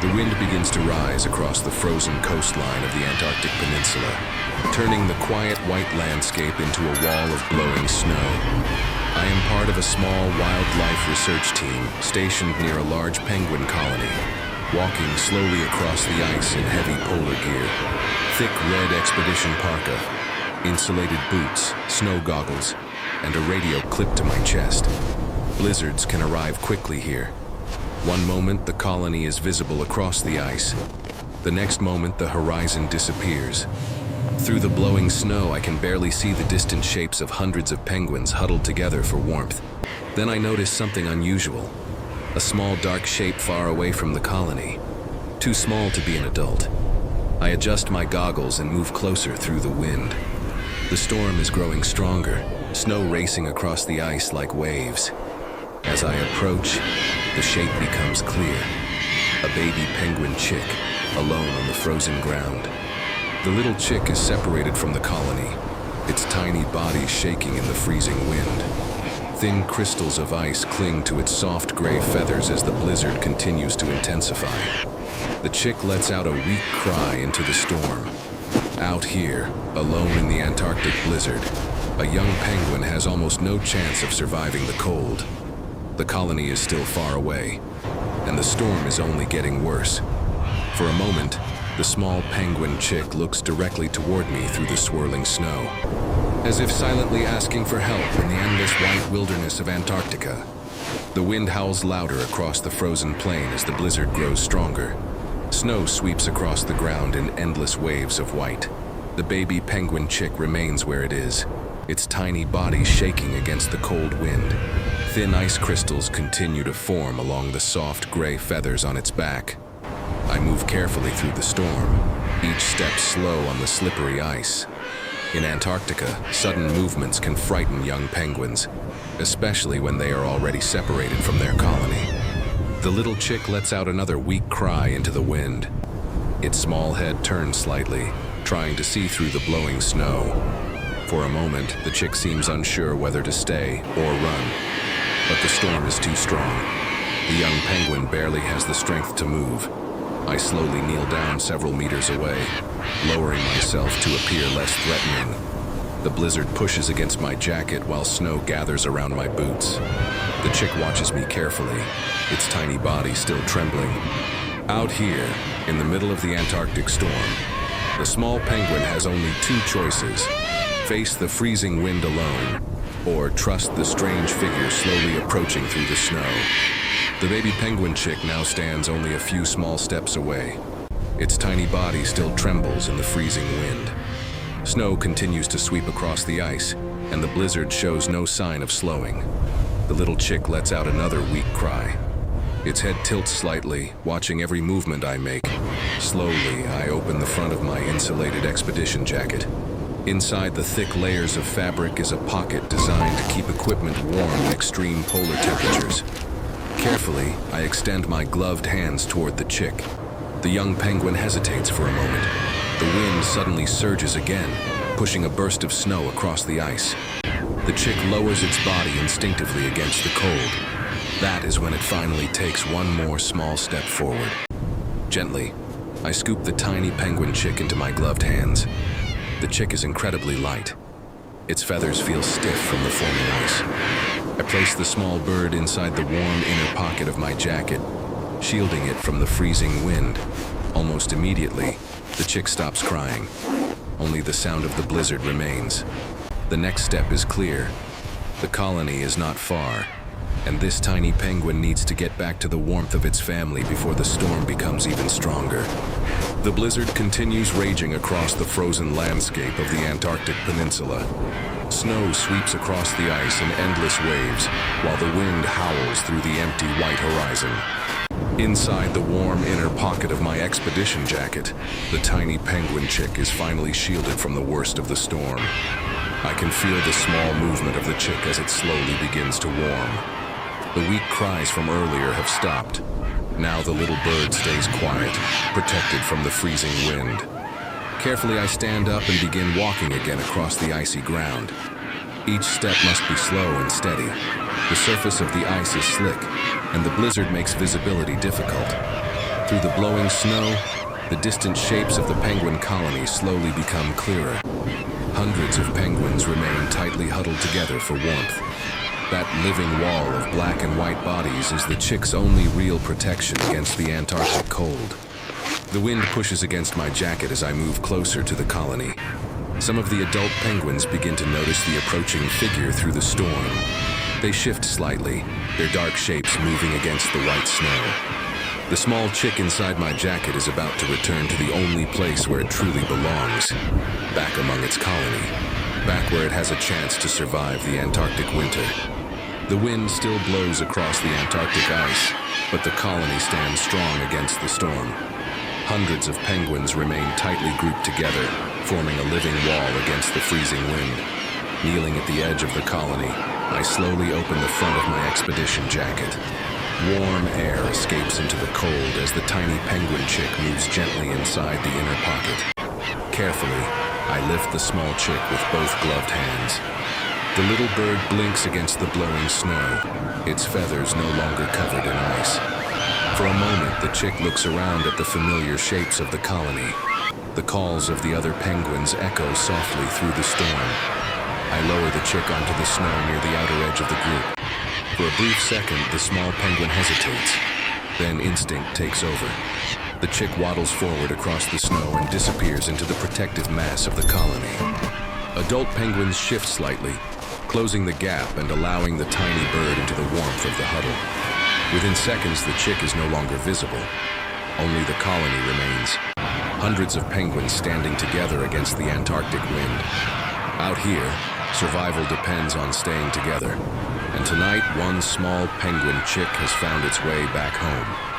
The wind begins to rise across the frozen coastline of the Antarctic Peninsula, turning the quiet white landscape into a wall of blowing snow. I am part of a small wildlife research team stationed near a large penguin colony, walking slowly across the ice in heavy polar gear. Thick red expedition parka, insulated boots, snow goggles, and a radio clipped to my chest. Blizzards can arrive quickly here. One moment the colony is visible across the ice. The next moment the horizon disappears. Through the blowing snow I can barely see the distant shapes of hundreds of penguins huddled together for warmth. Then I notice something unusual. A small dark shape far away from the colony. Too small to be an adult. I adjust my goggles and move closer through the wind. The storm is growing stronger, snow racing across the ice like waves. As I approach, the shape becomes clear. A baby penguin chick, alone on the frozen ground. The little chick is separated from the colony, its tiny body shaking in the freezing wind. Thin crystals of ice cling to its soft gray feathers as the blizzard continues to intensify. The chick lets out a weak cry into the storm. Out here, alone in the Antarctic blizzard, a young penguin has almost no chance of surviving the cold. The colony is still far away, and the storm is only getting worse. For a moment, the small penguin chick looks directly toward me through the swirling snow, as if silently asking for help in the endless white wilderness of Antarctica. The wind howls louder across the frozen plain as the blizzard grows stronger. Snow sweeps across the ground in endless waves of white. The baby penguin chick remains where it is, its tiny body shaking against the cold wind. Thin ice crystals continue to form along the soft gray feathers on its back. I move carefully through the storm, each step slow on the slippery ice. In Antarctica, sudden movements can frighten young penguins, especially when they are already separated from their colony. The little chick lets out another weak cry into the wind. Its small head turns slightly, trying to see through the blowing snow. For a moment, the chick seems unsure whether to stay or run, but the storm is too strong. The young penguin barely has the strength to move. I slowly kneel down several meters away, lowering myself to appear less threatening. The blizzard pushes against my jacket while snow gathers around my boots. The chick watches me carefully, its tiny body still trembling. Out here, in the middle of the Antarctic storm, the small penguin has only two choices: face the freezing wind alone, or trust the strange figure slowly approaching through the snow. The baby penguin chick now stands only a few small steps away. Its tiny body still trembles in the freezing wind. Snow continues to sweep across the ice, and the blizzard shows no sign of slowing. The little chick lets out another weak cry. Its head tilts slightly, watching every movement I make. Slowly, I open the front of my insulated expedition jacket. Inside the thick layers of fabric is a pocket designed to keep equipment warm in extreme polar temperatures. Carefully, I extend my gloved hands toward the chick. The young penguin hesitates for a moment. The wind suddenly surges again, pushing a burst of snow across the ice. The chick lowers its body instinctively against the cold. That is when it finally takes one more small step forward. Gently, I scoop the tiny penguin chick into my gloved hands. The chick is incredibly light. Its feathers feel stiff from the forming ice. I place the small bird inside the warm inner pocket of my jacket, shielding it from the freezing wind. Almost immediately, the chick stops crying. Only the sound of the blizzard remains. The next step is clear. The colony is not far, and this tiny penguin needs to get back to the warmth of its family before the storm becomes even stronger. The blizzard continues raging across the frozen landscape of the Antarctic Peninsula. Snow sweeps across the ice in endless waves, while the wind howls through the empty white horizon. Inside the warm inner pocket of my expedition jacket, the tiny penguin chick is finally shielded from the worst of the storm. I can feel the small movement of the chick as it slowly begins to warm. The weak cries from earlier have stopped. Now the little bird stays quiet, protected from the freezing wind. Carefully I stand up and begin walking again across the icy ground. Each step must be slow and steady. The surface of the ice is slick, and the blizzard makes visibility difficult. Through the blowing snow, the distant shapes of the penguin colony slowly become clearer. Hundreds of penguins remain tightly huddled together for warmth. That living wall of black and white bodies is the chicks' only real protection against the Antarctic cold. The wind pushes against my jacket as I move closer to the colony. Some of the adult penguins begin to notice the approaching figure through the storm. They shift slightly, their dark shapes moving against the white snow. The small chick inside my jacket is about to return to the only place where it truly belongs, back among its colony, back where it has a chance to survive the Antarctic winter. The wind still blows across the Antarctic ice, but the colony stands strong against the storm. Hundreds of penguins remain tightly grouped together, forming a living wall against the freezing wind. Kneeling at the edge of the colony, I slowly open the front of my expedition jacket. Warm air escapes into the cold as the tiny penguin chick moves gently inside the inner pocket. Carefully, I lift the small chick with both gloved hands. The little bird blinks against the blowing snow, its feathers no longer covered in ice. For a moment, the chick looks around at the familiar shapes of the colony. The calls of the other penguins echo softly through the storm. I lower the chick onto the snow near the outer edge of the group. For a brief second, the small penguin hesitates. Then instinct takes over. The chick waddles forward across the snow and disappears into the protective mass of the colony. Adult penguins shift slightly, closing the gap and allowing the tiny bird into the warmth of the huddle. Within seconds, the chick is no longer visible. Only the colony remains. Hundreds of penguins standing together against the Antarctic wind. Out here, survival depends on staying together. And tonight, one small penguin chick has found its way back home.